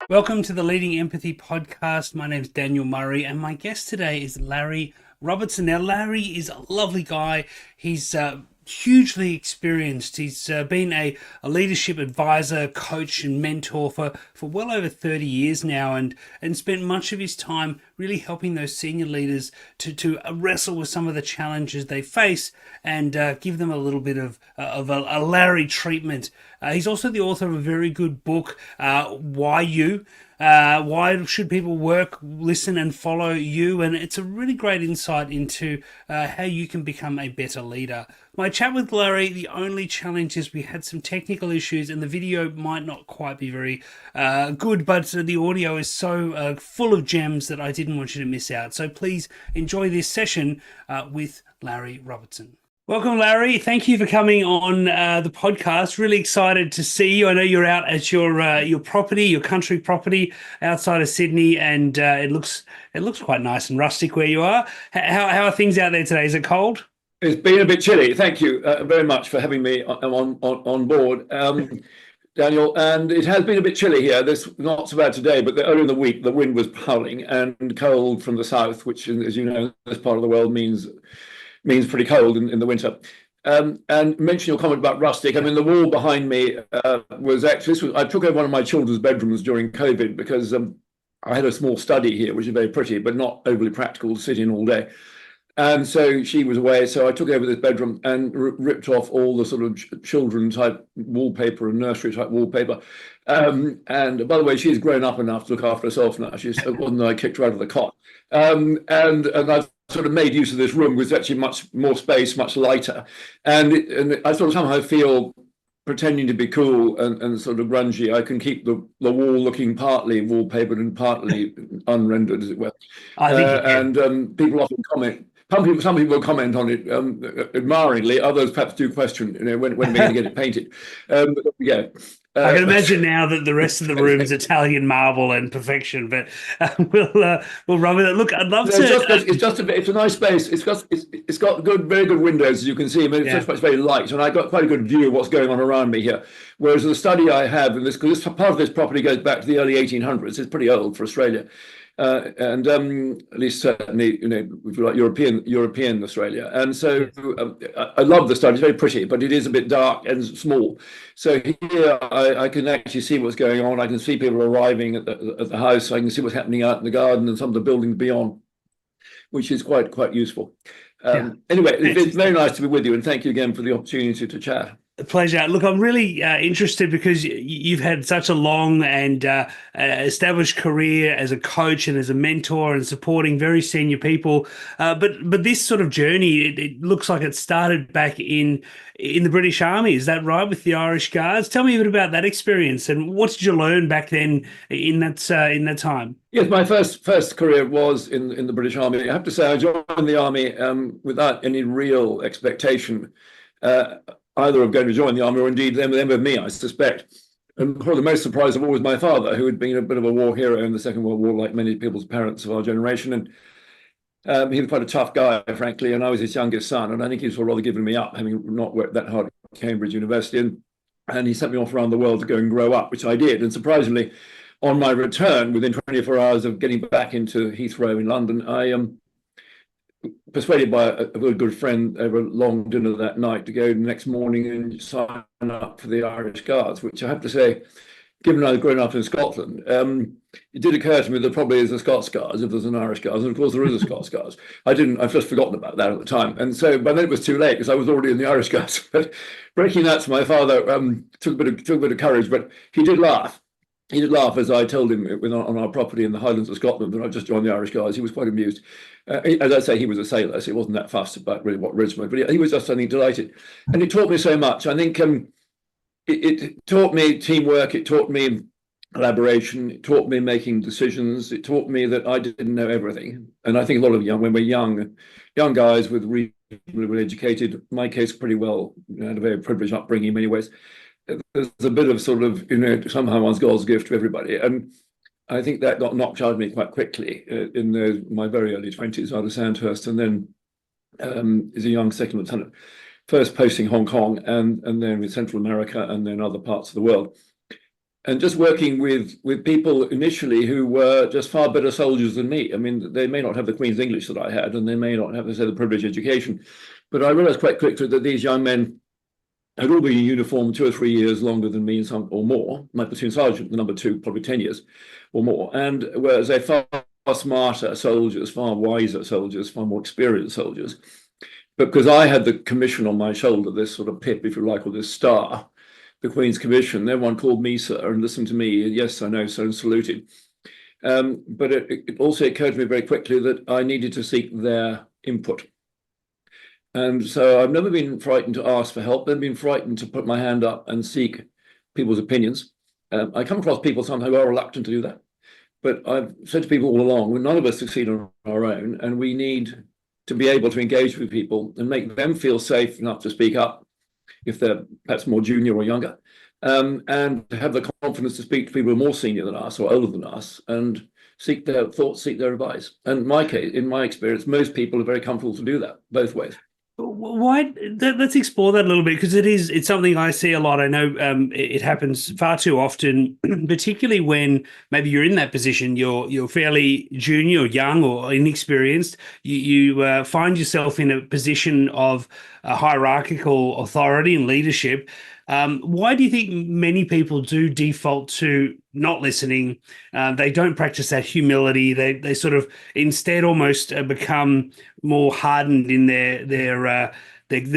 Welcome to the Leading Empathy podcast. My name's Daniel Murray, and my guest today is Larry Robertson. Now, Larry is a lovely guy. He's hugely experienced. He's been a leadership advisor, coach, and mentor for well over 30 years now, and spent much of his time really helping those senior leaders to wrestle with some of the challenges they face and give them a little bit of a Larry treatment. He's also the author of a very good book, Why You? Why should people work, listen, and follow you? And it's a really great insight into how you can become a better leader. My chat with Larry, the only challenge is we had some technical issues and the video might not quite be very good, but the audio is so full of gems that I didn't want you to miss out. So please enjoy this session with Larry Robertson. Welcome, Larry. Thank you for coming on the podcast. Really excited to see you. I know you're out at your property, your country property outside of Sydney, and it looks quite nice and rustic where you are. How are things out there today? Is it cold? It's been a bit chilly. Thank you very much for having me on board, Daniel. And it has been a bit chilly here. This not so bad today, but earlier in the week the wind was howling and cold from the south, which, as you know, this part of the world means pretty cold in the winter. And mention your comment about rustic. I mean, the wall behind me was actually, I took over one of my children's bedrooms during COVID because I had a small study here, which is very pretty, but not overly practical to sit in all day. And so she was away, so I took over this bedroom and ripped off all the sort of children type wallpaper and nursery type wallpaper. And by the way, she's grown up enough to look after herself now. It wasn't that I kicked her out of the cot. And I've sort of made use of this room, which is actually much more space, much lighter. And I sort of somehow feel, pretending to be cool and sort of grungy, I can keep the wall looking partly wallpapered and partly unrendered, as it were. I think you can. And people often comment. Some people comment on it admiringly. Others perhaps do question, when we're going to get it painted. Yeah. I can imagine now that the rest of the room is Italian marble and perfection, but we'll run with it. Look, I'd love to. It's a nice space. It's got very good windows, as you can see. I mean, it's very light, and I got quite a good view of what's going on around me here. Whereas the study I have, because this part of this property goes back to the early 1800s, it's pretty old for Australia. And at least certainly, if you like, European Australia. And so I love the study. It's very pretty, but it is a bit dark and small. So here I can actually see what's going on. I can see people arriving at the house. I can see what's happening out in the garden and some of the buildings beyond, which is quite useful. Anyway, it's very nice to be with you, and thank you again for the opportunity to chat. A pleasure. Look, I'm really interested because you've had such a long and established career as a coach and as a mentor and supporting very senior people. But this sort of journey, it looks like it started back in the British Army. Is that right, with the Irish Guards? Tell me a bit about that experience and what did you learn back then in that time? Yes, my first career was in the British Army. I have to say, I joined the army without any real expectation. Either of going to join the army or indeed them with me, I suspect. And probably the most surprised of all was my father, who had been a bit of a war hero in the Second World War, like many people's parents of our generation. And he was quite a tough guy, frankly, and I was his youngest son. And I think he was rather giving me up, having not worked that hard at Cambridge University. And he sent me off around the world to go and grow up, which I did. And surprisingly, on my return, within 24 hours of getting back into Heathrow in London, I persuaded by a very good friend over a long dinner that night to go the next morning and sign up for the Irish Guards, which I have to say, given I'd grown up in Scotland, it did occur to me there probably is a Scots Guards if there's an Irish Guards, and of course there is a Scots Guards. I've just forgotten about that at the time, and so by then it was too late because I was already in the Irish Guards. But breaking that to my father took a bit of courage, but he did laugh. He did laugh as I told him on our property in the Highlands of Scotland that I just joined the Irish Guards. He was quite amused. As I say, he was a sailor, so he wasn't that fussed about really what regiment, but he was just, I think, delighted. And it taught me so much. I think it taught me teamwork, it taught me collaboration, it taught me making decisions, it taught me that I didn't know everything. And I think a lot of when we're young guys with reasonably educated, in my case, pretty well, had a very privileged upbringing in many ways. There's a bit of sort of, somehow one's God's gift to everybody. And I think that got knocked out of me quite quickly in my very early 20s out of Sandhurst, and then as a young second lieutenant, first posting Hong Kong and then with Central America and then other parts of the world. and just working with people initially who were just far better soldiers than me. I mean, they may not have the Queen's English that I had, and they may not have, say, the privileged education, but I realized quite quickly that these young men had all been in uniform 2 or 3 years longer than me, some or more. My platoon sergeant, the number two, probably 10 years or more, and whereas they're far smarter soldiers, far wiser soldiers, far more experienced soldiers. But because I had the commission on my shoulder, this sort of pip, if you like, or this star, the Queen's Commission, everyone called me sir and listened to me. Yes, I know, so, and saluted. But it also occurred to me very quickly that I needed to seek their input. And so I've never been frightened to ask for help. I've been frightened to put my hand up and seek people's opinions. I come across people sometimes who are reluctant to do that. But I've said to people all along, well, none of us succeed on our own, and we need to be able to engage with people and make them feel safe enough to speak up if they're perhaps more junior or younger, and have the confidence to speak to people who are more senior than us or older than us and seek their thoughts, seek their advice. And in my case, in my experience, most people are very comfortable to do that both ways. Why? Let's explore that a little bit, because it's something I see a lot. I know it happens far too often, particularly when maybe you're in that position, you're fairly junior or young or inexperienced. You find yourself in a position of hierarchical authority and leadership. Why do you think many people do default to not listening? They don't practice that humility. They sort of instead almost become more hardened in their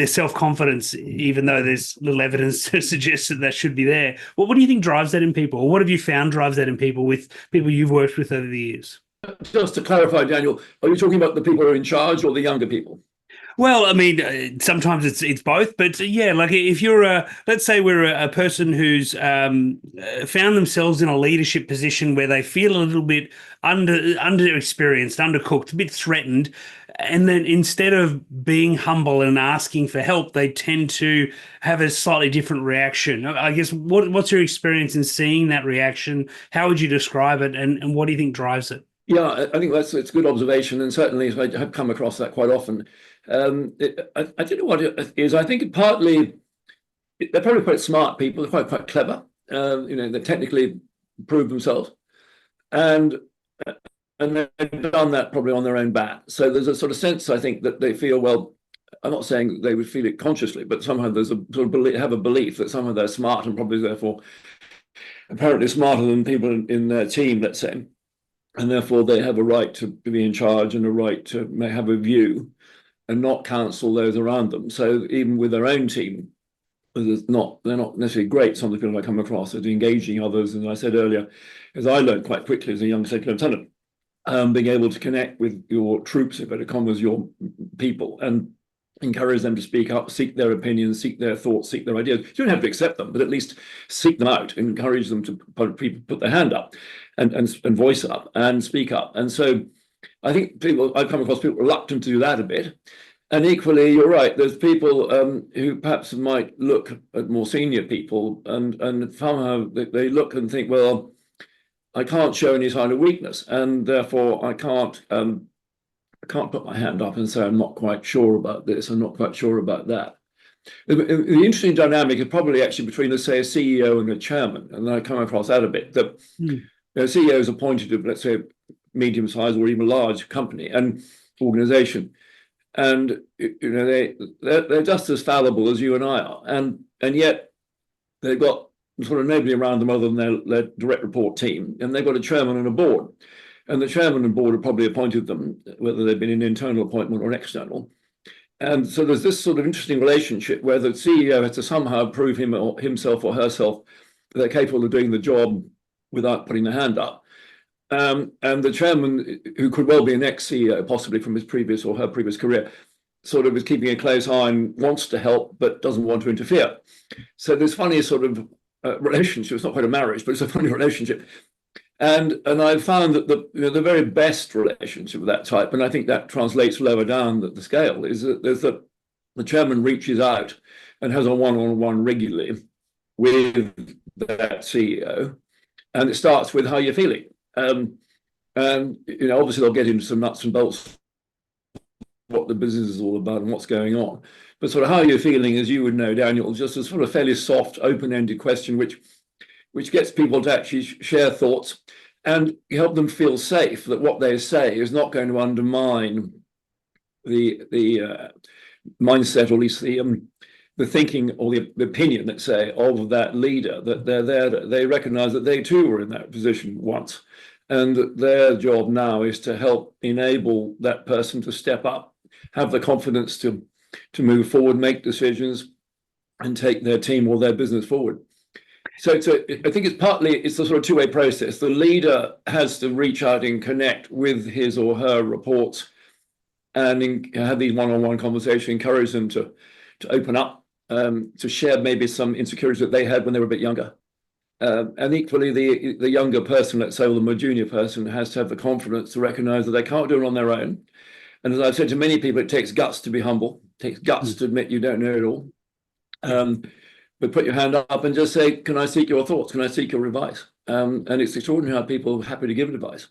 self-confidence, even though there's little evidence to suggest that should be there. What do you think drives that in people? Or what have you found drives that in people with people you've worked with over the years? Just to clarify, Daniel, are you talking about the people who are in charge or the younger people? Well, I mean, sometimes it's both, but yeah, like if you're let's say we're a person who's found themselves in a leadership position where they feel a little bit underexperienced, undercooked, a bit threatened, and then instead of being humble and asking for help, they tend to have a slightly different reaction. I guess what's your experience in seeing that reaction? How would you describe it, and what do you think drives it? Yeah, I think it's a good observation, and certainly I have come across that quite often. I don't know what it is. I think partly they're probably quite smart people. They're quite clever. They technically prove themselves, and they've done that probably on their own bat. So there's a sort of sense, I think, that they feel, well, I'm not saying that they would feel it consciously, but somehow there's a sort of have a belief that somehow they're smart and probably therefore apparently smarter than people in their team, let's say. And therefore they have a right to be in charge and a right to have a view and not counsel those around them. So even with their own team, they're not necessarily great, some of the people I come across, at engaging others. And I said earlier, as I learned quite quickly as a young second lieutenant, being able to connect with your troops, inverted commas, your people, and encourage them to speak up, seek their opinions, seek their thoughts, seek their ideas. You don't have to accept them, but at least seek them out, encourage them to put their hand up and voice up and speak up. And so I think I've come across people reluctant to do that a bit. And equally, you're right, there's people who perhaps might look at more senior people and somehow they look and think, well, I can't show any sign of weakness, and therefore I can't put my hand up and say I'm not quite sure about this, I'm not quite sure about that. The interesting dynamic is probably actually between, let's say, a CEO and a chairman, and I come across that a bit. That CEO is appointed to, let's say, a medium-sized or even large company and organization, and they're just as fallible as you and I are, and yet they've got sort of nobody around them other than their direct report team, and they've got a chairman and a board. And the chairman and board have probably appointed them, whether they've been an internal appointment or an external. And so there's this sort of interesting relationship where the CEO has to somehow prove himself or herself that they're capable of doing the job without putting their hand up. And the chairman, who could well be an ex-CEO, possibly from his previous or her previous career, sort of is keeping a close eye and wants to help, but doesn't want to interfere. So this funny sort of relationship, it's not quite a marriage, but it's a funny relationship. And I've found that the very best relationship of that type, and I think that translates lower down the scale, is that the chairman reaches out and has a one-on-one regularly with that CEO, and it starts with how you're feeling. And obviously they'll get into some nuts and bolts, what the business is all about and what's going on. But sort of how you're feeling, as you would know, Daniel, just a sort of fairly soft, open-ended question, which which gets people to actually share thoughts and help them feel safe that what they say is not going to undermine the mindset, or at least the thinking or the opinion, let's say, of that leader, that they're there, they recognize that they too were in that position once. And that their job now is to help enable that person to step up, have the confidence to move forward, make decisions, and take their team or their business forward. So I think it's a sort of two-way process. The leader has to reach out and connect with his or her reports and have these one-on-one conversations, encourage them to open up, to share maybe some insecurities that they had when they were a bit younger. And equally, the younger person, let's say, or the more junior person, has to have the confidence to recognize that they can't do it on their own. And as I've said to many people, it takes guts to be humble. It takes guts to admit you don't know it all. But put your hand up and just say, can I seek your thoughts? Can I seek your advice? And it's extraordinary how people are happy to give advice.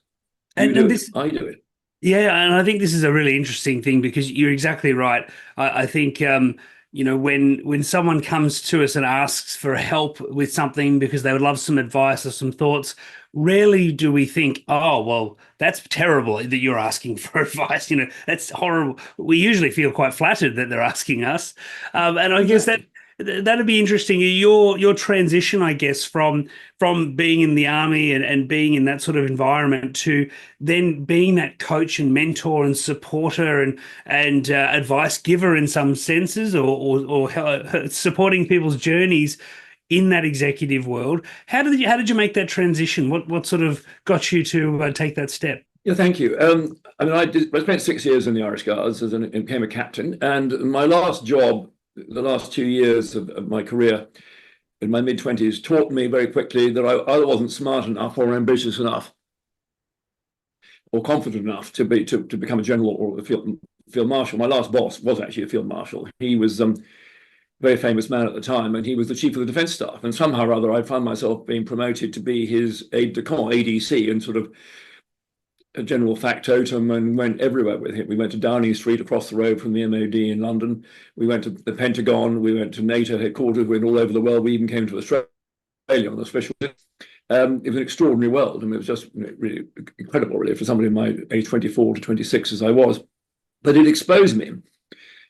I do it. Yeah, and I think this is a really interesting thing, because you're exactly right. I think when someone comes to us and asks for help with something because they would love some advice or some thoughts, rarely do we think, oh, well, that's terrible that you're asking for advice. That's horrible. We usually feel quite flattered that they're asking us. And I guess that'd be interesting. Your transition, I guess, from being in the army and being in that sort of environment to then being that coach and mentor and supporter and advice giver in some senses, or supporting people's journeys in that executive world. How did you make that transition? What sort of got you to take that step? Yeah, thank you. I spent 6 years in the Irish Guards and became a captain. And my last job, the last 2 years of my career in my mid-20s, taught me very quickly that I either wasn't smart enough or ambitious enough or confident enough to become a general or a field marshal. My last boss was actually a field marshal. He was a very famous man at the time, and he was the chief of the defense staff. And somehow or other, I found myself being promoted to be his aide-de-camp, ADC, and sort of a general factotum, and went everywhere with him. We went to Downing Street across the road from the MOD in London. We went to the Pentagon. We went to NATO headquarters. We went all over the world. We even came to Australia on a special visit. It was an extraordinary world. I mean, it was just really incredible, really, for somebody in my age 24 to 26 as I was. But it exposed me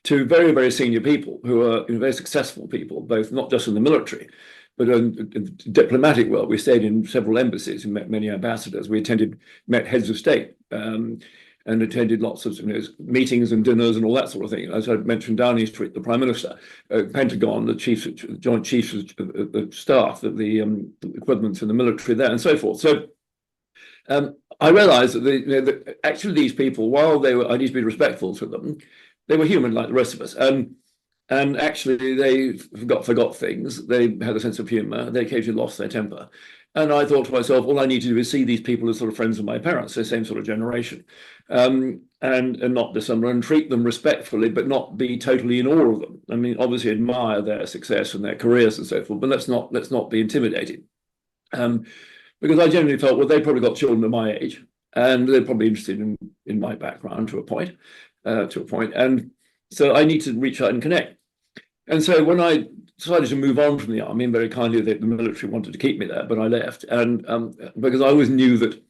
to very, very senior people who are very successful people, both not just in the military, but in the diplomatic world. We stayed in several embassies and met many ambassadors. We met heads of state, and attended lots of meetings and dinners and all that sort of thing. As I mentioned, Downing Street, the Prime Minister, Pentagon, the Joint Chiefs of Staff, the equivalents in the military there, and so forth. So I realized that actually these people, while I need to be respectful to them, they were human like the rest of us. And actually, they forgot things. They had a sense of humor. They occasionally lost their temper. And I thought to myself, all I need to do is see these people as sort of friends of my parents, the same sort of generation, and not dissimilar, and treat them respectfully, but not be totally in awe of them. I mean, obviously admire their success and their careers and so forth, but let's not be intimidated. Because I generally felt, well, they probably got children of my age, and they're probably interested in my background to a point. And so I need to reach out and connect. And so when I decided to move on from the army, and very kindly the military wanted to keep me there, but I left. And because I always knew that,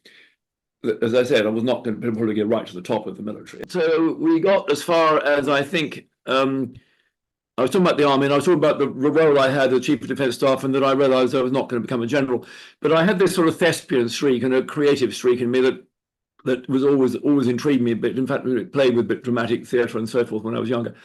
as I said, I was not going to probably get right to the top of the military. So we got as far as, I think, I was talking about the army, and I was talking about the role I had as chief of defense staff, and that I realized I was not going to become a general. But I had this sort of thespian streak and a creative streak in me that was always intrigued me a bit. In fact, I played with a bit dramatic theatre and so forth when I was younger.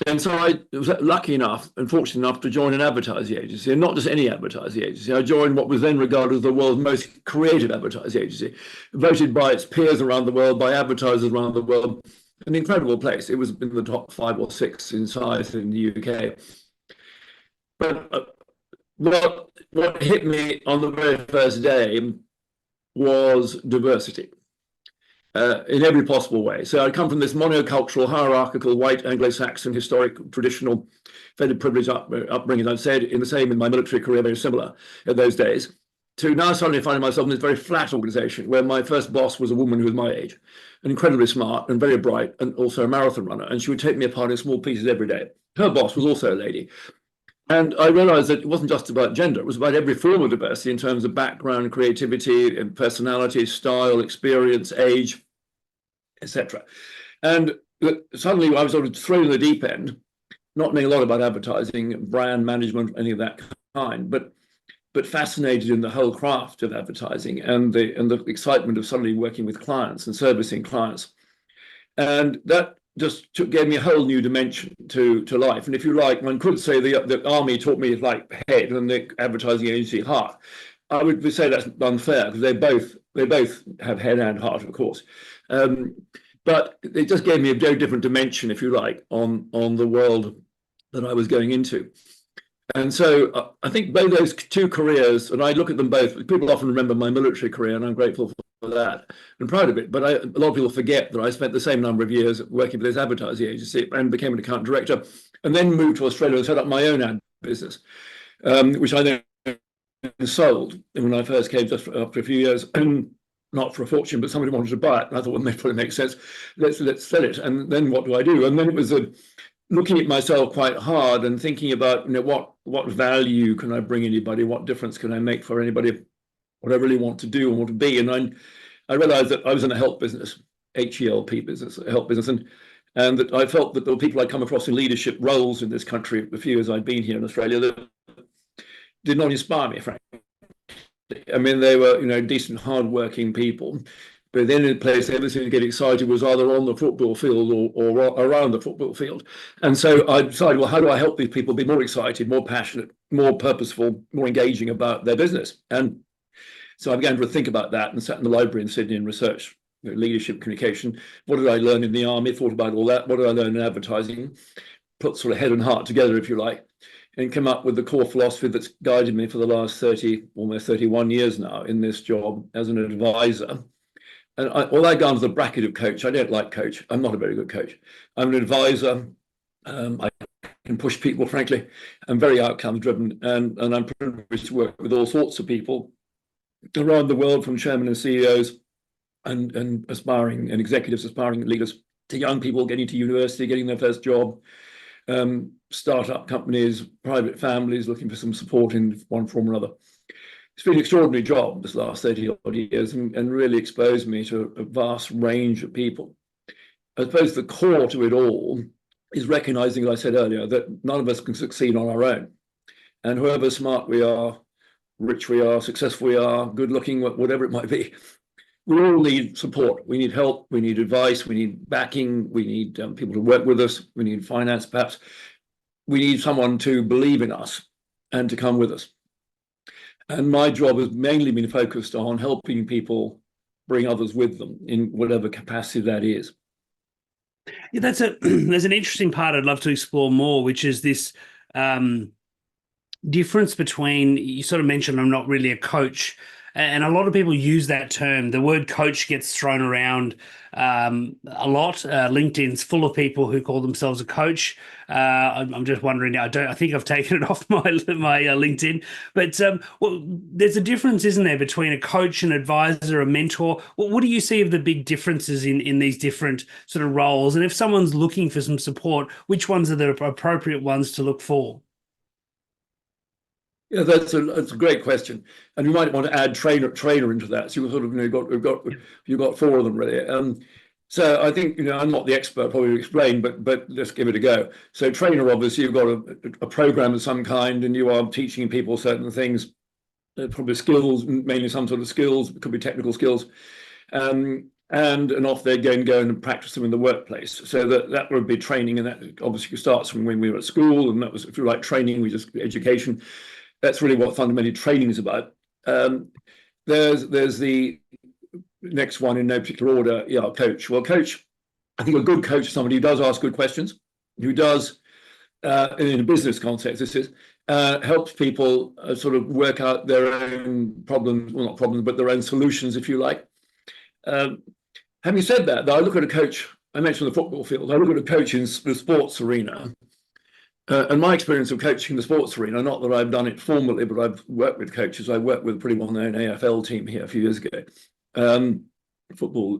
And so I was lucky enough and fortunate enough to join an advertising agency, and not just any advertising agency. I joined what was then regarded as the world's most creative advertising agency, voted by its peers around the world, by advertisers around the world. An incredible place. It was in the top 5 or 6 in size in the UK. But what hit me on the very first day was diversity. In every possible way. So I come from this monocultural, hierarchical, white, Anglo-Saxon, historic, traditional, fairly privileged upbringing, I've said, in my military career, very similar in those days, to now suddenly finding myself in this very flat organization where my first boss was a woman who was my age, and incredibly smart and very bright, and also a marathon runner, and she would take me apart in small pieces every day. Her boss was also a lady. And I realized that it wasn't just about gender, it was about every form of diversity in terms of background, creativity, and personality, style, experience, age, etc. And suddenly I was sort of thrown in the deep end, not knowing a lot about advertising, brand management, any of that kind, but fascinated in the whole craft of advertising and the excitement of suddenly working with clients and servicing clients. And that just gave me a whole new dimension to life. And if you like, one could say the army taught me like head and the advertising agency heart. I would say that's unfair because they both have head and heart, of course. But it just gave me a very different dimension, if you like, on the world that I was going into. And so I think both those two careers, and I look at them both, people often remember my military career, and I'm grateful for that and proud of it. But a lot of people forget that I spent the same number of years working for this advertising agency and became an account director, and then moved to Australia and set up my own ad business, which I then sold when I first came just after a few years. Not for a fortune, but somebody wanted to buy it. And I thought, well, that probably makes sense. Let's sell it. And then what do I do? And then it was looking at myself quite hard and thinking about, what value can I bring anybody? What difference can I make for anybody? What I really want to do and want to be. And I realized that I was in a help business, HELP business, a help business, and that I felt that there were people I'd come across in leadership roles in this country, the few years I'd been here in Australia, that did not inspire me, frankly. I mean, they were, decent, hardworking people. But then in place, everything to get excited was either on the football field or around the football field. And so I decided, well, how do I help these people be more excited, more passionate, more purposeful, more engaging about their business? And so I began to think about that and sat in the library in Sydney and researched leadership communication. What did I learn in the army? Thought about all that. What did I learn in advertising? Put sort of head and heart together, if you like, and come up with the core philosophy that's guided me for the last almost 31 years now in this job as an advisor. And although I go under the bracket of coach, I don't like coach. I'm not a very good coach. I'm an advisor. I can push people, frankly. I'm very outcomes driven, and I'm privileged to work with all sorts of people around the world, from chairmen and CEOs and aspiring and executives, aspiring leaders, to young people getting to university, getting their first job, startup companies, private families looking for some support in one form or another. It's been an extraordinary job this last 30 odd years and really exposed me to a vast range of people. I suppose the core to it all is recognizing, as I said earlier, that none of us can succeed on our own. And however smart we are, rich we are, successful we are, good looking, whatever it might be, we all need support. We need help, we need advice, we need backing, we need people to work with us, we need finance perhaps. We need someone to believe in us and to come with us. And my job has mainly been focused on helping people bring others with them in whatever capacity that is. Yeah, there's an interesting part I'd love to explore more, which is this difference between, you sort of mentioned I'm not really a coach, and a lot of people use that term. The word coach gets thrown around a lot. LinkedIn's full of people who call themselves a coach. I'm just wondering. I think I've taken it off my LinkedIn. But well, there's a difference, isn't there, between a coach, an advisor, a mentor? What do you see of the big differences in these different sort of roles? And if someone's looking for some support, which ones are the appropriate ones to look for? Yeah, that's a great question, and you might want to add trainer into that. So you sort of you've got four of them really. So I think I'm not the expert probably to explain, but let's give it a go. So trainer, obviously, you've got a program of some kind, and you are teaching people certain things, probably skills, mainly some sort of skills. It could be technical skills, and off they go and practice them in the workplace. So that would be training, and that obviously starts from when we were at school, and that was, if you like, training, we just education. That's really what fundamentally training is about. There's the next one in no particular order. Yeah, coach. Well, coach, I think a good coach is somebody who does ask good questions, who does, in a business context, this is, helps people sort of work out their own problems, well, not problems, but their own solutions, if you like. Having said that, though, I look at a coach, I mentioned the football field, I look at a coach in the sports arena. And my experience of coaching the sports arena, not that I've done it formally, but I've worked with coaches. I worked with a pretty well-known AFL team here a few years ago. football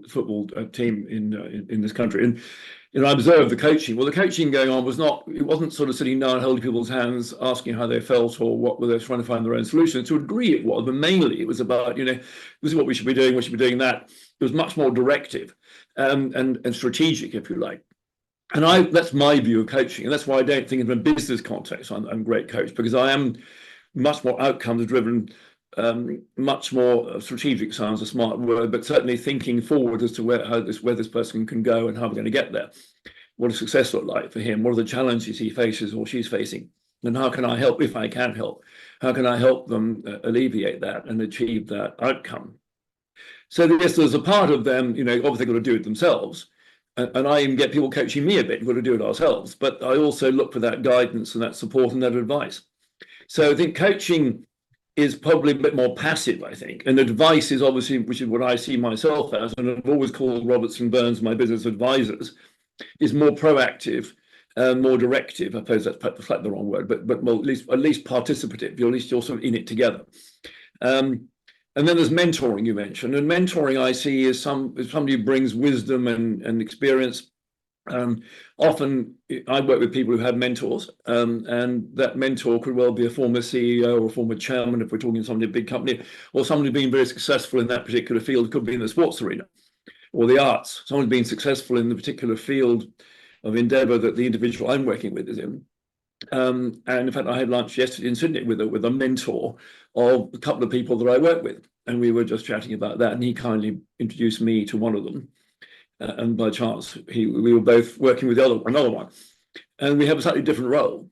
team in this country. And I observed the coaching. Well, the coaching going on it wasn't sort of sitting down, holding people's hands, asking how they felt or what were they trying to find their own solution. To a degree it was, but mainly it was about, this is what we should be doing, we should be doing that. It was much more directive and strategic, if you like. And that's my view of coaching. And that's why I don't think in a business context I'm a great coach, because I am much more outcomes driven, much more strategic sounds a smart word, but certainly thinking forward as to where this person can go and how we're going to get there. What does success look like for him? What are the challenges he faces or she's facing? And how can I help, if I can help? How can I help them alleviate that and achieve that outcome? So yes, there's a part of them, obviously got to do it themselves. And I even get people coaching me a bit, we've got to do it ourselves. But I also look for that guidance and that support and that advice. So I think coaching is probably a bit more passive, I think. And advice is obviously, which is what I see myself as, and I've always called Robertson Burns my business advisors, is more proactive, more directive. I suppose that's perhaps the wrong word, but more, at least participative. You're at least you're sort of in it together. And then there's mentoring you mentioned, and mentoring I see is somebody who brings wisdom and experience. Often I work with people who have mentors, and that mentor could well be a former CEO or a former chairman if we're talking somebody in a big company, or somebody who's been very successful in that particular field. It could be in the sports arena or the arts. Someone's been successful in the particular field of endeavor that the individual I'm working with is in. And in fact, I had lunch yesterday in Sydney with a mentor of a couple of people that I work with, and we were just chatting about that, and he kindly introduced me to one of them. And by chance, we were both working with another one, and we have a slightly different role.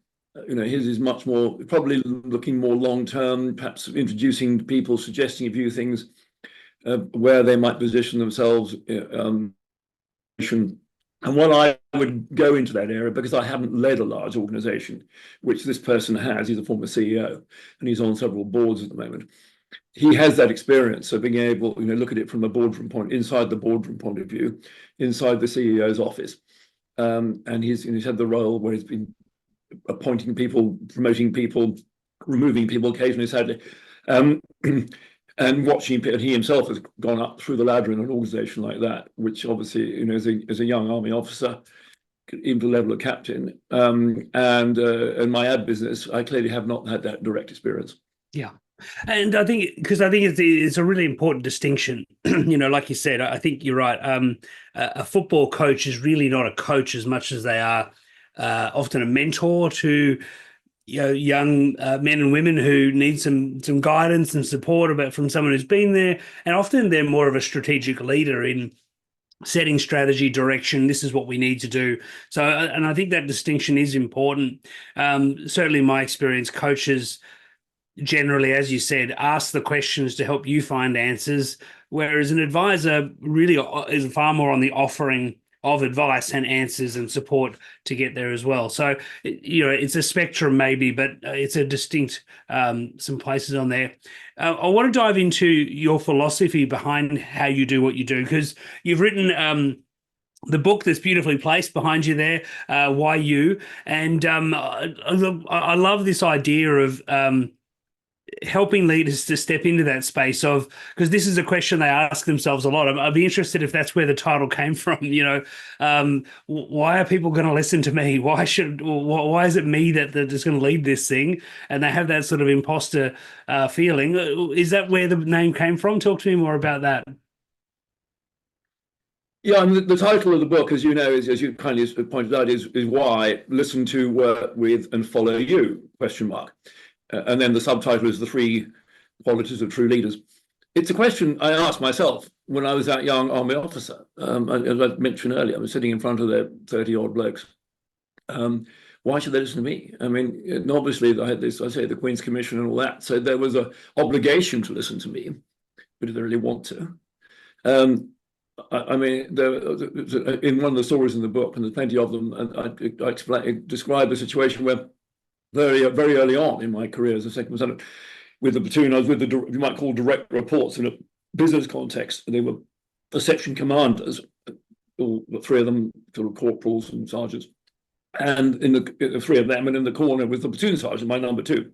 His is much more probably looking more long term, perhaps introducing people, suggesting a few things where they might position themselves. And while I would go into that area, because I haven't led a large organization, which this person has, he's a former CEO and he's on several boards at the moment. He has that experience of being able, look at it from inside the boardroom point of view, inside the CEO's office. And he's had the role where he's been appointing people, promoting people, removing people occasionally, sadly. And watching, and he himself has gone up through the ladder in an organization like that, which obviously, as a young army officer, even to the level of captain. And in my ad business, I clearly have not had that direct experience. Yeah. And I think it's a really important distinction. Like you said, I think you're right. A football coach is really not a coach as much as they are often a mentor to young men and women who need some guidance and support from someone who's been there. And often they're more of a strategic leader in setting strategy, direction. This is what we need to do. So, and I think that distinction is important. Certainly in my experience, coaches generally, as you said, ask the questions to help you find answers, whereas an advisor really is far more on the offering of advice and answers and support to get there as well. So, it's a spectrum maybe, but it's a distinct some places on there. I want to dive into your philosophy behind how you do what you do, because you've written the book that's beautifully placed behind you there, Why You? And I love this idea of helping leaders to step into that space because this is a question they ask themselves a lot. I'd be interested if that's where the title came from. Why are people going to listen to me? Why is it me that is going to lead this thing? And they have that sort of imposter feeling. Is that where the name came from? Talk to me more about that. Yeah, and the title of the book, as you know, as you kindly pointed out, is Why Listen to, Work With, and Follow You? ? And then the subtitle is The 3 Qualities of True Leaders. It's a question I asked myself when I was that young army officer. As I mentioned earlier, I was sitting in front of their 30-odd blokes. Why should they listen to me? I mean, and obviously I had this, the Queen's Commission and all that. So there was an obligation to listen to me, but did they really want to? I mean, in one of the stories in the book, and there's plenty of them, and I describe a situation where very early on in my career as a second lieutenant with the platoon, I was with you might call direct reports in a business context. They were the section commanders, all the 3 of them, sort of corporals and sergeants, and in the 3 of them, and in the corner was the platoon sergeant, my number 2,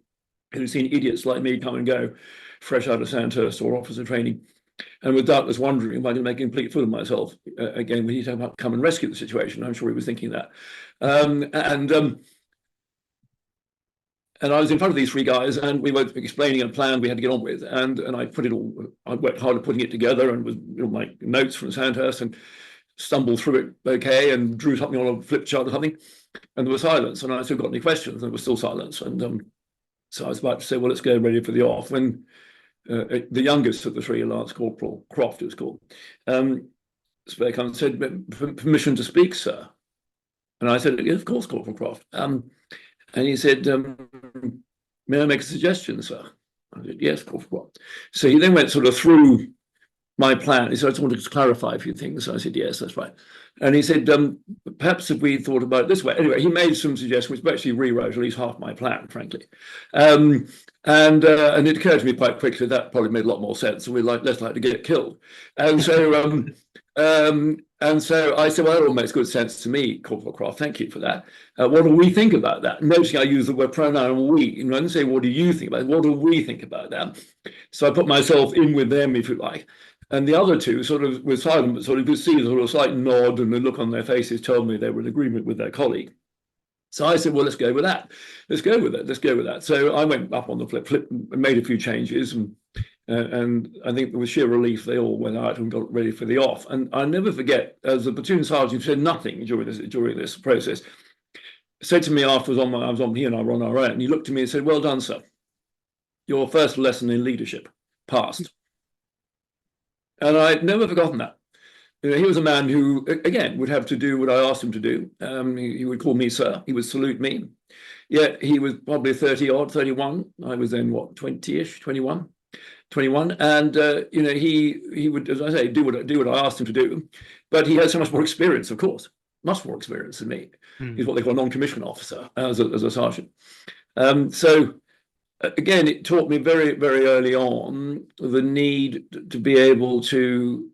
who'd seen idiots like me come and go, fresh out of Sandhurst or officer training. and was doubtless wondering if I could make a complete fool of myself again when he came up, come and rescue the situation. I'm sure he was thinking that. And I was in front of these three guys, and we were explaining a plan we had to get on with, and I put it all. I worked hard at putting it together, and was my notes from Sandhurst, and stumbled through it okay, and drew something on a flip chart or something, and there was silence. And I still got any questions, and there was still silence. And so I was about to say, well, let's go ready for the off, when the youngest of the three, Lance Corporal Croft, it was called, spoke and said, "Permission to speak, sir." And I said, "Yes, of course, Corporal Croft." And he said, "May I make a suggestion, sir?" I said, "Yes, Corporal Croft." So he then went sort of through my plan. He said, "I just wanted to clarify a few things." So I said, "Yes, that's right." And he said, "Perhaps if we thought about it this way." Anyway, he made some suggestions, which actually rewrote at least half my plan, frankly. And it occurred to me quite quickly that probably made a lot more sense. So we're less likely to get killed. And so I said, "Well, that all makes good sense to me, Corporal Croft. Thank you for that. What do we think about that?" Noticing I use the word pronoun "we." And I didn't say, "What do you think about it?" What do we think about that? So I put myself in with them, if you like. And the other two sort of were silent, but sort of could see the sort of slight nod, and the look on their faces told me they were in agreement with their colleague. So I said, "Well, let's go with that. Let's go with it. Let's go with that." So I went up on the flip, made a few changes, and I think with sheer relief, they all went out and got ready for the off. And I never forget, as the platoon sergeant said nothing during this process, said to me afterwards, he and I were on our own, and he looked at me and said, "Well done, sir. Your first lesson in leadership passed." And I'd never forgotten that. He was a man who, again, would have to do what I asked him to do. He would call me sir. He would salute me. Yet he was probably 30-odd, 31. I was then, what, 20-ish, 21? And he would, as I say, do what I asked him to do. But he had so much more experience, of course, much more experience than me. He's what they call a non-commissioned officer as a sergeant. So again, it taught me very, very early on the need to be able to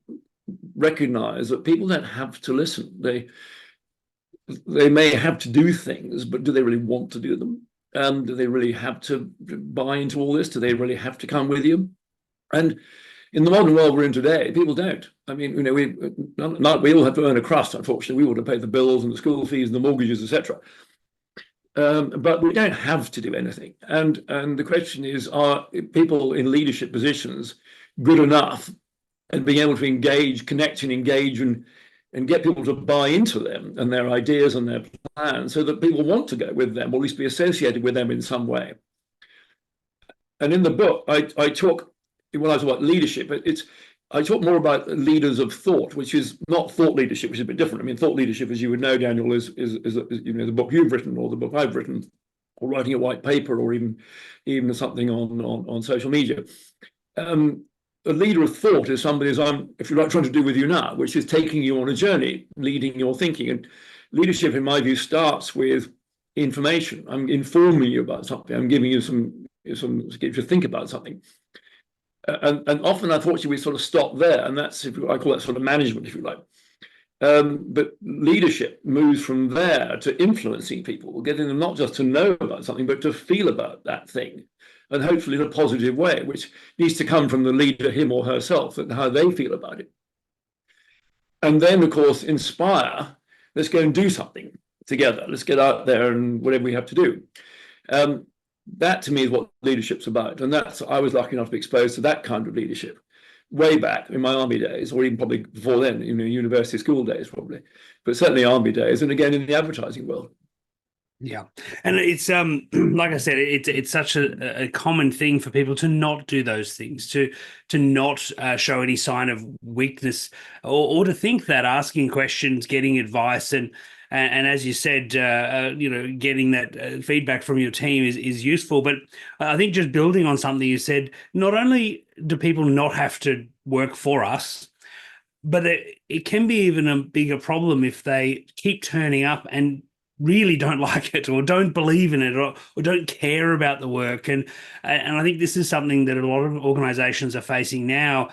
recognize that people don't have to listen. They may have to do things, but do they really want to do them? And do they really have to buy into all this? Do they really have to come with you? And in the modern world we're in today, people don't. I mean, we all have to earn a crust, unfortunately. We want to pay the bills and the school fees and the mortgages, etc. But we don't have to do anything. And the question is, are people in leadership positions good enough at being able to engage and get people to buy into them and their ideas and their plans so that people want to go with them, or at least be associated with them in some way? And in the book, I talk, when I talk about leadership, I talk more about leaders of thought, which is not thought leadership, which is a bit different. I mean, thought leadership, as you would know, Daniel, is the book you've written or the book I've written, or writing a white paper, or even something on social media. A leader of thought is somebody, as I'm, if you like, trying to do with you now, which is taking you on a journey, leading your thinking. And leadership, in my view, starts with information. I'm informing you about something. I'm giving you some get you to think about something. And often, unfortunately, we sort of stop there, and that's, I call that sort of management, if you like. But leadership moves from there to influencing people, getting them not just to know about something, but to feel about that thing, and hopefully in a positive way, which needs to come from the leader, him or herself, and how they feel about it. And then, of course, inspire. Let's go and do something together. Let's get out there and whatever we have to do. That to me is what leadership's about. And I was lucky enough to be exposed to that kind of leadership way back in my army days, or even probably before then, university school days, probably, but certainly army days, and again in the advertising world. Yeah, and it's like I said, it's such a common thing for people to not do those things, to not show any sign of weakness, or to think that asking questions, getting advice, and as you said, getting that feedback from your team is useful. But I think just building on something you said, not only do people not have to work for us, but it can be even a bigger problem if they keep turning up and really don't like it, or don't believe in it, or don't care about the work. And I think this is something that a lot of organizations are facing now.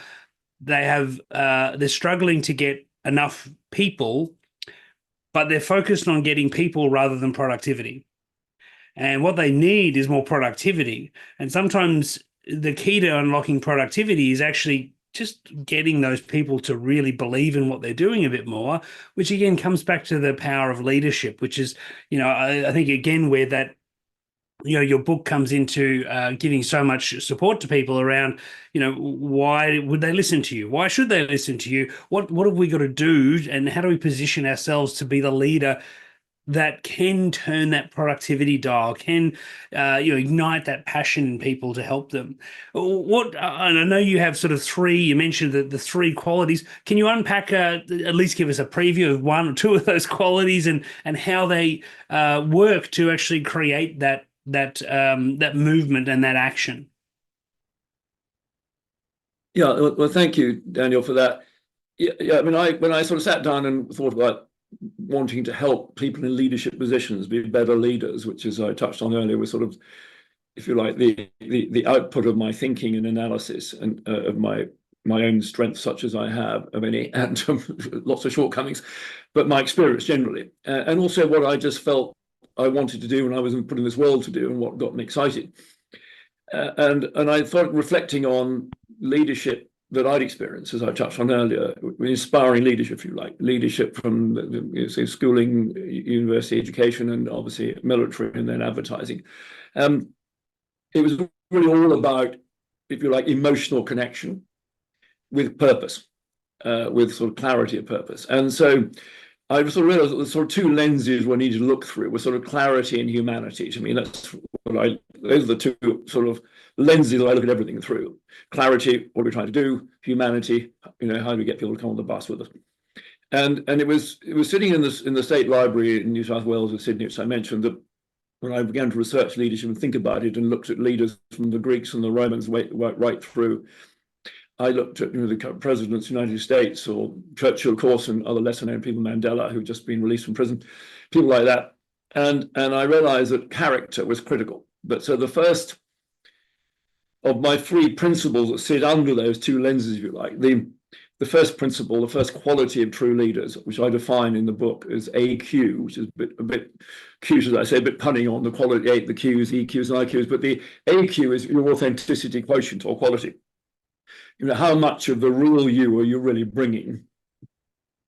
They're struggling to get enough people, but they're focused on getting people rather than productivity. And what they need is more productivity. And sometimes the key to unlocking productivity is actually just getting those people to really believe in what they're doing a bit more, which again comes back to the power of leadership, which is, I think again where that your book comes into giving so much support to people around, why would they listen to you? Why should they listen to you? What have we got to do, and how do we position ourselves to be the leader that can turn that productivity dial, can ignite that passion in people to help them? And I know you have sort of three. You mentioned the three qualities. Can you unpack at least give us a preview of one or two of those qualities and how they work to actually create that movement and that action? Yeah, well, thank you, Daniel, for that. Yeah, I mean, when I sort of sat down and thought about wanting to help people in leadership positions be better leaders, which, as I touched on earlier, was sort of, if you like, the output of my thinking and analysis and of my own strengths, such as I have of any, and lots of shortcomings, but my experience generally, and also what I just felt I wanted to do when I was put in this world to do, and what got me excited. And I thought, reflecting on leadership that I'd experienced, as I touched on earlier, inspiring leadership, if you like, leadership from say schooling, university education, and obviously military, and then advertising. It was really all about, if you like, emotional connection with purpose, with sort of clarity of purpose. And so I sort of realized that the sort of two lenses we needed to look through were sort of clarity and humanity. To me, those are the two sort of lenses that I look at everything through. Clarity, what we're trying to do; humanity, how do we get people to come on the bus with us? And it was sitting in the State Library in New South Wales or Sydney, which I mentioned, that when I began to research leadership and think about it, and looked at leaders from the Greeks and the Romans right through. I looked at the presidents of the United States, or Churchill, of course, and other lesser-known people, Mandela, who've just been released from prison, people like that. And I realized that character was critical. But so the first of my three principles that sit under those two lenses, if you like, the first principle, the first quality of true leaders, which I define in the book as AQ, which is a bit cute, as I say, a bit punning on the quality, the Qs, EQs, and IQs, but the AQ is your authenticity quotient or quality. How much of the real you are you really bringing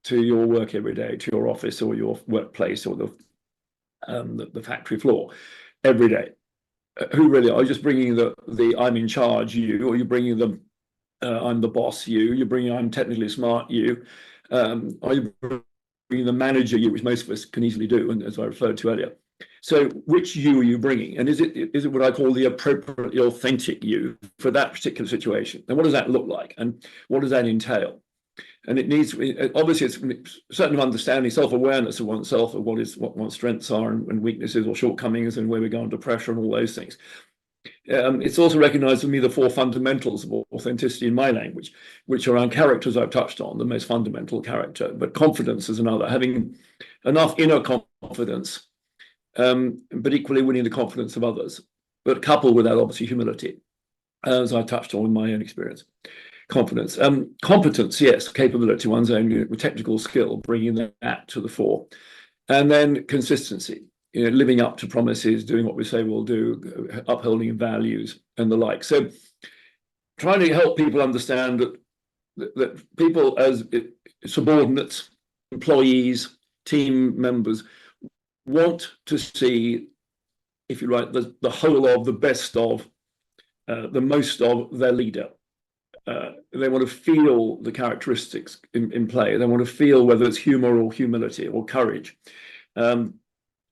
to your work every day, to your office or your workplace or the factory floor every day? Who really are you? Just bringing the I'm in charge you, or you're bringing the I'm the boss you? You're bringing I'm technically smart you? Are you bringing the manager you, which most of us can easily do, and as I referred to earlier? So which you are you bringing? And is it what I call the appropriately authentic you for that particular situation? And what does that look like? And what does that entail? And it needs, obviously, it's certain understanding, self-awareness of oneself, of what one's strengths are and weaknesses or shortcomings, and where we go under pressure and all those things. It's also recognized for me the four fundamentals of authenticity in my language, which are around characters I've touched on, the most fundamental character, but confidence is another, having enough inner confidence, but equally winning the confidence of others, but coupled with that, obviously, humility, as I touched on in my own experience. Confidence, competence, yes, capability, one's own technical skill, bringing that to the fore, and then consistency, living up to promises, doing what we say we'll do, upholding values and the like. So, trying to help people understand that people as subordinates, employees, team members want to see, if you like, the whole of, the best of, the most of their leader. They want to feel the characteristics in play. They want to feel whether it's humor or humility or courage,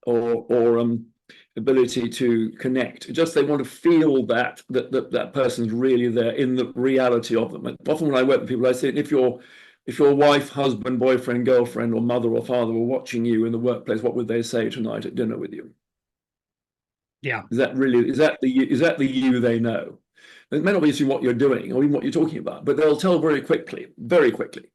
or ability to connect. Just they want to feel that person's really there in the reality of them. And often when I work with people, I say, if your wife, husband, boyfriend, girlfriend, or mother or father were watching you in the workplace, what would they say tonight at dinner with you? Yeah. Is that the you they know? It may not be what you're doing or even what you're talking about, but they'll tell very quickly, that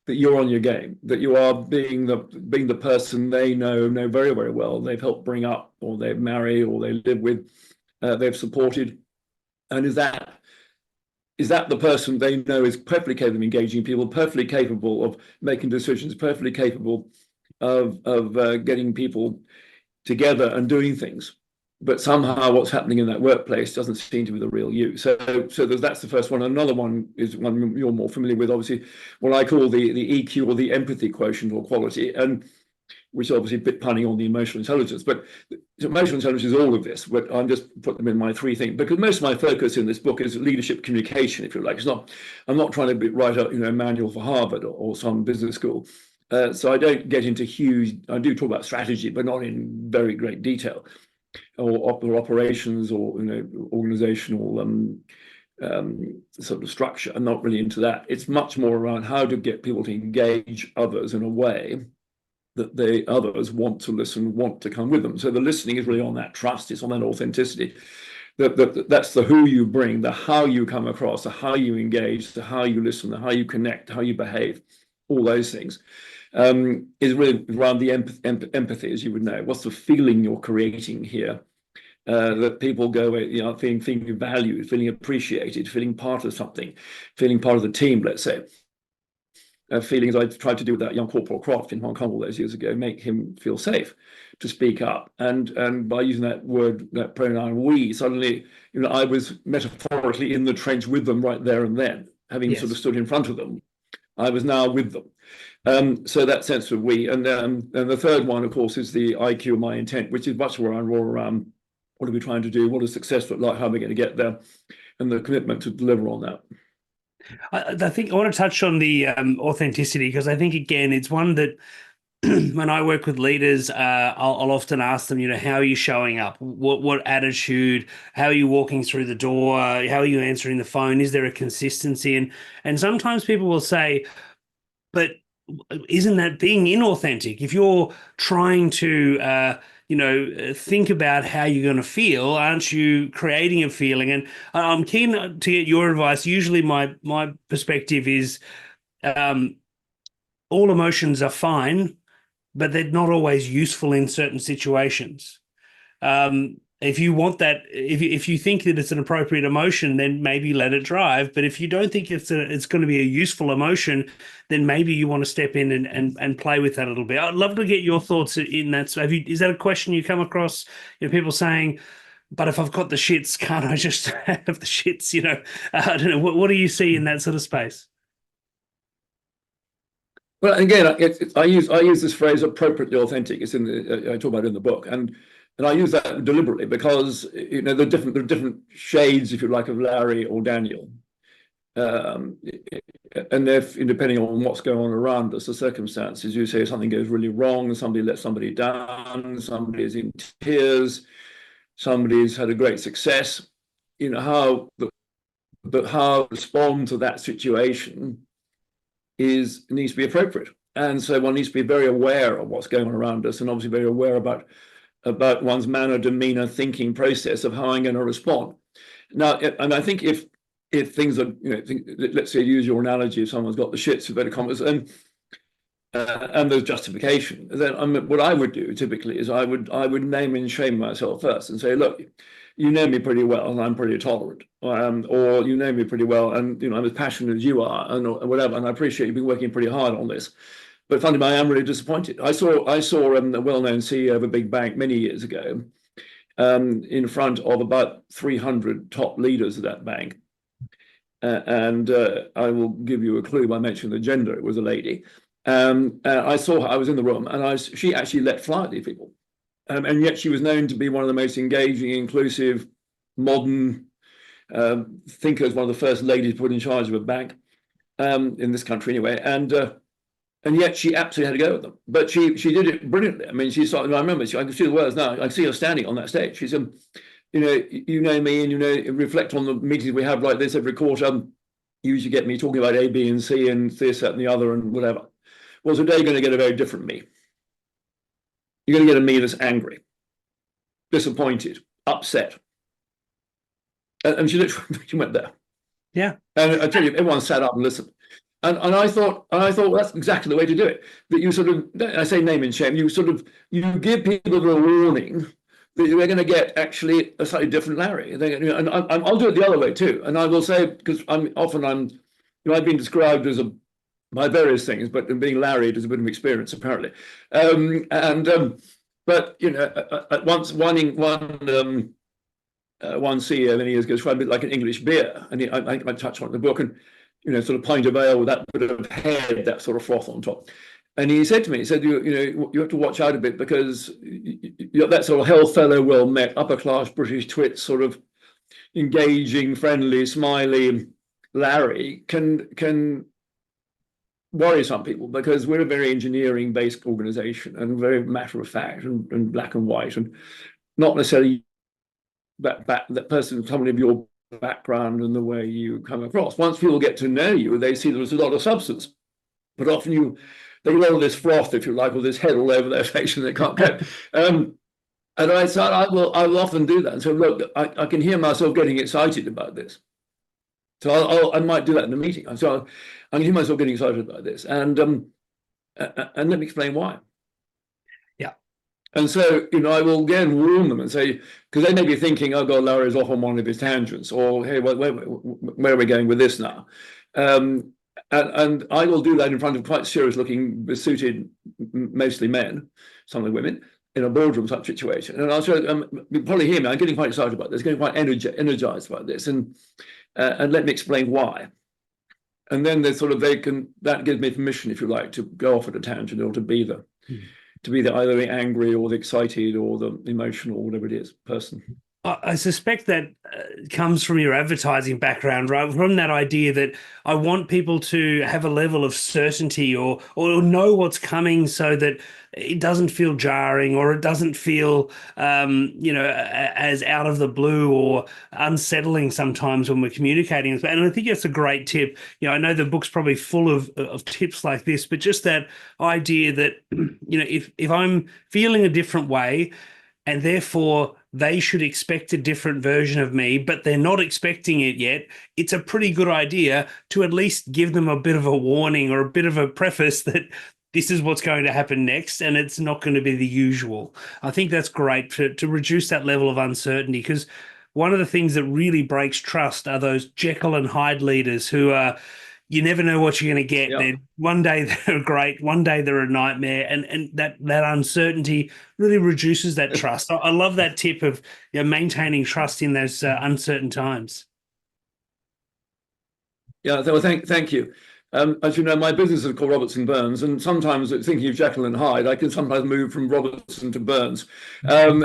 you're on your game, that you are being the person they know very, very well. They've helped bring up, or they've married, or they live with, they've supported. And is that the person they know is perfectly capable of engaging people, perfectly capable of making decisions, perfectly capable of getting people together and doing things? but somehow what's happening in that workplace doesn't seem to be the real you. So that's the first one. Another one is one you're more familiar with, obviously, what I call the EQ, or the empathy quotient or quality, and which is obviously a bit punning on the emotional intelligence. But emotional intelligence is all of this, but I'm just put them in my three things, because most of my focus in this book is leadership communication, if you like. I'm not trying to write a manual for Harvard or some business school. So I don't get into I do talk about strategy, but not in very great detail, or operations, or organizational sort of structure. I'm not really into that. It's much more around how to get people to engage others in a way that the others want to listen, want to come with them. So the listening is really on that trust, it's on that authenticity. That's the who you bring, the how you come across, the how you engage, the how you listen, the how you connect, how you behave, all those things. Is really around the empathy, as you would know. What's the feeling you're creating here? That people go away, feeling valued, feeling appreciated, feeling part of something, feeling part of the team, let's say. Feelings I tried to do with that young Corporal Croft in Hong Kong all those years ago, make him feel safe to speak up. And by using that word, that pronoun we, suddenly, I was metaphorically in the trench with them right there and then, having sort of stood in front of them. I was now with them. So that sense of we. And the third one, of course, is the IQ, my intent, which is much more around what are we trying to do? What does success look like? How are we going to get there? And the commitment to deliver on that. I think I want to touch on the authenticity, because I think, again, it's one that when I work with leaders, I'll often ask them, how are you showing up? What attitude? How are you walking through the door? How are you answering the phone? Is there a consistency? And sometimes people will say, but isn't that being inauthentic? If you're trying to think about how you're going to feel, aren't you creating a feeling? And I'm keen to get your advice. Usually my perspective is all emotions are fine, but they're not always useful in certain situations. If you want that, if you think that it's an appropriate emotion, then maybe let it drive. But if you don't think it's going to be a useful emotion, then maybe you want to step in and play with that a little bit. I'd love to get your thoughts in that. So is that a question you come across? People saying, but if I've got the shits, can't I just have the shits? I don't know. What do you see in that sort of space? Well, again, I use this phrase appropriately authentic. It's I talk about it in the book, and I use that deliberately because there are different shades, if you like, of Larry or Daniel, and if depending on what's going on around us, the circumstances, you say something goes really wrong, somebody lets somebody down, somebody is in tears, somebody's had a great success, how to respond to that situation needs to be appropriate. And so one needs to be very aware of what's going on around us, and obviously very aware about one's manner, demeanor, thinking process of how I'm going to respond. Now, and I think if things are, let's say, use your analogy, if someone's got the shits, inverted commas, and there's justification, then what I would do typically is I would name and shame myself first and say, look, you know me pretty well, and I'm pretty tolerant, or you know me pretty well, and I'm as passionate as you are, and or whatever. And I appreciate you've been working pretty hard on this, but fundamentally, I am really disappointed. I saw a well-known CEO of a big bank many years ago, in front of about 300 top leaders of that bank, and I will give you a clue by mentioning the gender. It was a lady. I saw her. I was in the room, and she actually let fly at these people. And yet she was known to be one of the most engaging, inclusive, modern thinkers, one of the first ladies put in charge of a bank in this country anyway. And yet she absolutely had to go with them. But she did it brilliantly. I mean, I remember, I can see the words now. I can see her standing on that stage. She said, you know me, and reflect on the meetings we have like this every quarter. You usually get me talking about A, B, and C, and this, that, and the other, and whatever. Well, today you're going to get a very different me. You're going to get a me that's angry, disappointed, upset. And she literally she went there. Yeah. And I tell you, everyone sat up and listened. And I thought, well, that's exactly the way to do it. That you sort of, I say name and shame, you give people a warning that you're going to get actually a slightly different Larry. And I'll do it the other way too. And I will say, because I've been described as by various things, but being Larry is a bit of experience apparently. But at once one CEO many years ago described it like an English beer, and I touched on it in the book, and sort of pint of ale with that bit of head, that sort of froth on top. And he said to me, he said, you have to watch out a bit, because that sort of hail fellow well met, upper class British twit, sort of engaging, friendly, smiley Larry can worry some people, because we're a very engineering based organization and very matter of fact and black and white, and not necessarily that person, someone of your background and the way you come across. Once people get to know you, they see there's a lot of substance, but often they get all this froth, if you like, or this head all over their face, and they can't cope. And I said, I'll often do that. And so, look, I can hear myself getting excited about this. So I might do that in a meeting. So I can hear myself getting excited about this, and let me explain why. Yeah. And so, I will again warn them and say, because they may be thinking, oh God, Larry's off on one of his tangents, or hey, where are we going with this now? And I will do that in front of quite serious-looking, besuited, mostly men, some of the women, in a boardroom type situation. And I'll show you probably hear me. I'm getting quite excited about this, getting quite energized about this, and let me explain why. And then that gives me permission, if you like, to go off at a tangent, or to be the either the angry or the excited or the emotional, or whatever it is, person. I suspect that comes from your advertising background, right? From that idea that I want people to have a level of certainty or know what's coming, so that it doesn't feel jarring, or it doesn't feel, as out of the blue or unsettling sometimes when we're communicating. And I think that's a great tip. I know the book's probably full of tips like this, but just that idea that, if I'm feeling a different way, and therefore they should expect a different version of me, but they're not expecting it yet, it's a pretty good idea to at least give them a bit of a warning or a bit of a preface that this is what's going to happen next, and it's not going to be the usual. I think that's great to reduce that level of uncertainty, because one of the things that really breaks trust are those Jekyll and Hyde leaders who are, you never know what you're going to get. Yeah. One day they're great, one day they're a nightmare, and that uncertainty really reduces that trust. I love that tip of maintaining trust in those uncertain times. Yeah, well, thank you. As you know, my business is called Robertson Burns, and sometimes thinking of Jekyll and Hyde, I can sometimes move from Robertson to Burns, and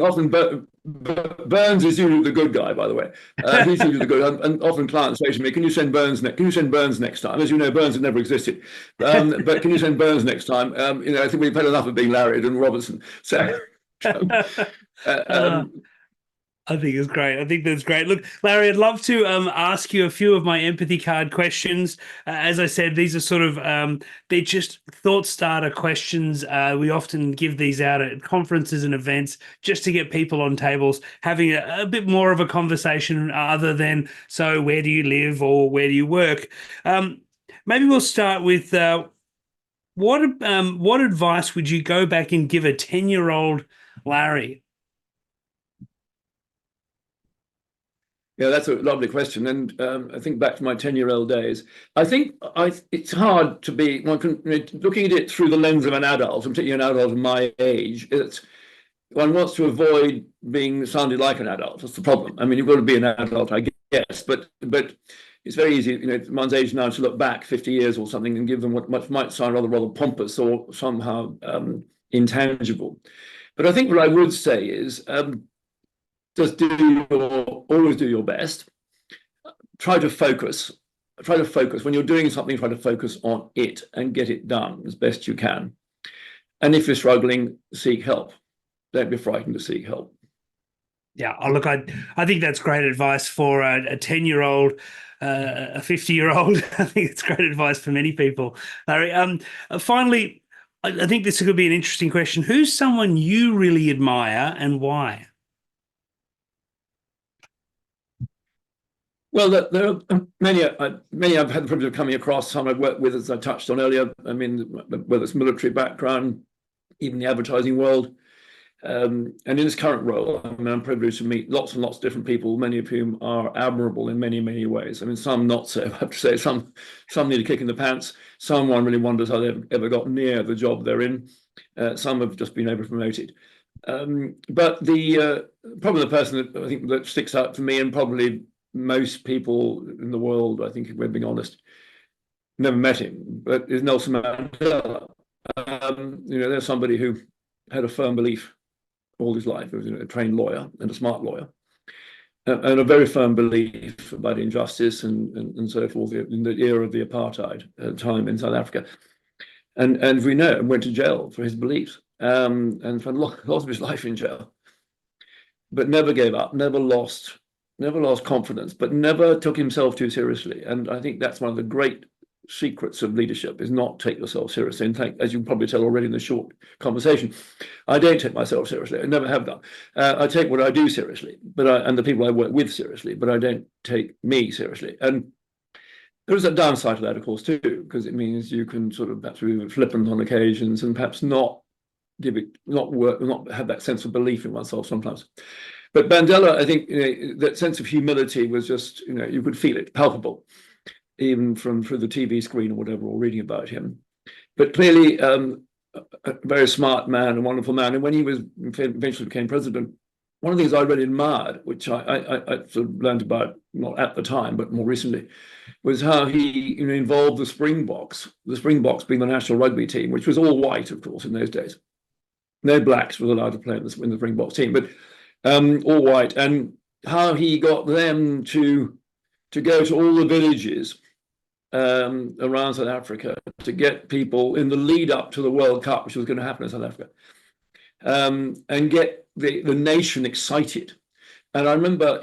often Burns is usually the good guy, by the way. He's usually the good, and often clients say to me, "Can you send Burns next? Can you send Burns next time?" As you know, Burns had never existed, but can you send Burns next time? I think we've had enough of being Larry and Robertson. So. I think it's great. I think that's great. Look, Larry, I'd love to ask you a few of my empathy card questions. As I said, these are sort of, they're just thought starter questions. We often give these out at conferences and events just to get people on tables having a bit more of a conversation other than, so where do you live or where do you work? Maybe we'll start with what advice would you go back and give a 10-year-old Larry? Yeah, that's a lovely question. And I think back to my 10-year-old days. I think it's hard to be, looking at it through the lens of an adult, and particularly an adult of my age, one wants to avoid being sounded like an adult. That's the problem. I mean, you've got to be an adult, I guess, but it's very easy, at one's age now, to look back 50 years or something and give them what might sound rather pompous or somehow intangible. But I think what I would say is, just always do your best. Try to focus. When you're doing something, try to focus on it and get it done as best you can. And if you're struggling, seek help. Don't be frightened to seek help. Yeah, look, I think that's great advice for a 10-year-old, a 50-year-old. I think it's great advice for many people. Larry, finally, I think this could be an interesting question. Who's someone you really admire and why? Well, there are many I've had the privilege of coming across, some I've worked with, as I touched on earlier. I mean, whether it's military background, even the advertising world. And in this current role, I mean, I'm privileged to meet lots and lots of different people, many of whom are admirable in many, many ways. I mean, some not so, I have to say. Some need a kick in the pants. Some one really wonders how they've ever got near the job they're in. Some have just been over-promoted. But probably the person that I think that sticks out for me, and probably most people in the world, I think, if we're being honest, never met him, but is Nelson Mandela. There's somebody who had a firm belief all his life. He was a trained lawyer and a smart lawyer, and a very firm belief about injustice and so forth in the era of the apartheid time in South Africa. And we know, went to jail for his beliefs, and for lots of his life in jail, but never gave up, never lost confidence, but never took himself too seriously. And I think that's one of the great secrets of leadership, is not take yourself seriously. In fact, as you can probably tell already in the short conversation, I don't take myself seriously. I never have done. I take what I do seriously, and the people I work with seriously, but I don't take me seriously. And there is a downside to that, of course, too, because it means you can sort of perhaps be flippant on occasions and perhaps not have that sense of belief in oneself sometimes. But Mandela, I think, that sense of humility was just, you could feel it, palpable, even through the TV screen or whatever, or reading about him. But clearly, a very smart man, a wonderful man. And when he eventually became president, one of the things I really admired, which I sort of learned about, not at the time, but more recently, was how he involved the Springboks being the national rugby team, which was all white, of course, in those days. No blacks were allowed to play in the Springboks team, but all white, and how he got them to go to all the villages around South Africa to get people in the lead up to the World Cup, which was going to happen in South Africa, and get the nation excited. And I remember,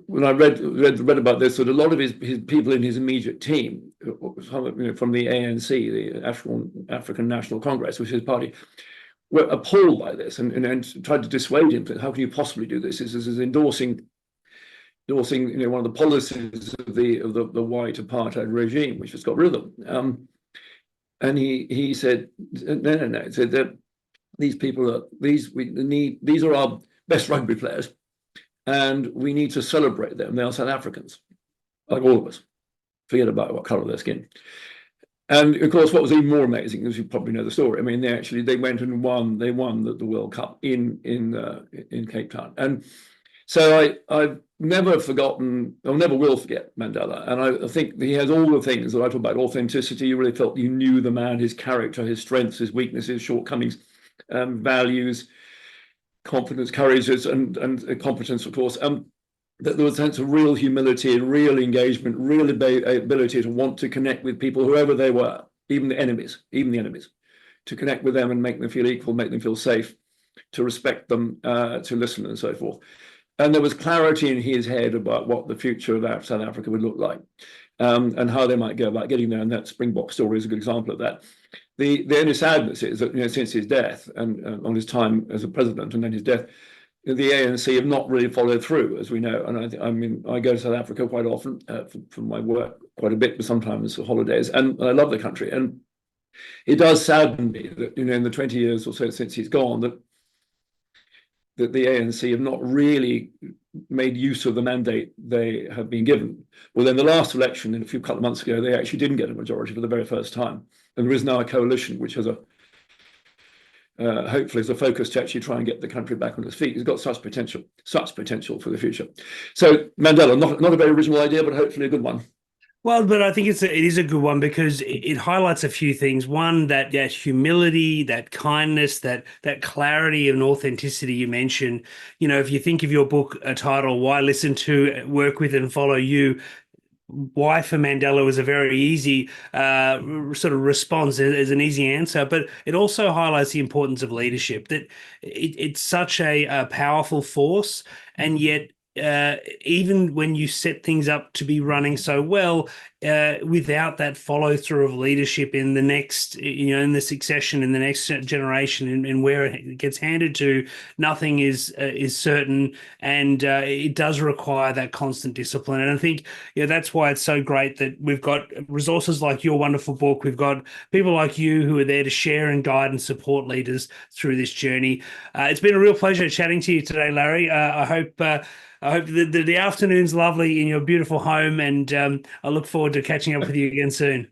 when I read about this, that a lot of his people in his immediate team, from the ANC, the African National Congress, which is his party, were appalled by this and tried to dissuade him. How can you possibly do this? This is endorsing one of the policies of the white apartheid regime, which has got rid of them. And he said, no. He said that these are our best rugby players, and we need to celebrate them. They are South Africans, like all of us. Forget about what colour of their skin. And of course, what was even more amazing, as you probably know the story, I mean, they went and won. They won the World Cup in Cape Town. And so I've never forgotten, or never will forget Mandela. And I think he has all the things that I talk about: authenticity. You really felt you knew the man, his character, his strengths, his weaknesses, shortcomings, values, confidence, courage, and competence, of course. That there was a sense of real humility and real engagement, real ability to want to connect with people, whoever they were, even the enemies, to connect with them and make them feel equal, make them feel safe, to respect them, to listen, and so forth. And there was clarity in his head about what the future of South Africa would look like, and how they might go about getting there. And that Springbok story is a good example of that. The only sadness is that, since his death and on his time as a president and then his death, the ANC have not really followed through, as we know. And I go to South Africa quite often for my work, quite a bit, but sometimes for holidays, and I love the country. And it does sadden me that, in the 20 years or so since he's gone, that the ANC have not really made use of the mandate they have been given. Well, in the last election, in a couple of months ago, they actually didn't get a majority for the very first time. And there is now a coalition which has hopefully is a focus to actually try and get the country back on its feet. It's got such potential for the future. So Mandela, not a very original idea, but hopefully a good one. Well, but I think it is a good one because it highlights a few things. One, that humility, that kindness, that clarity and authenticity you mentioned. If you think of your book title, Why Listen to, Work With and Follow You, why for Mandela was a very easy sort of response, as an easy answer, but it also highlights the importance of leadership, that it's such a powerful force, and yet even when you set things up to be running so well, without that follow through of leadership in the next, in the succession, in the next generation, and where it gets handed to, nothing is certain, and it does require that constant discipline. And I think that's why it's so great that we've got resources like your wonderful book. We've got people like you who are there to share and guide and support leaders through this journey. It's been a real pleasure chatting to you today, Larry. I hope the afternoon's lovely in your beautiful home, and I look forward to catching up with you again soon.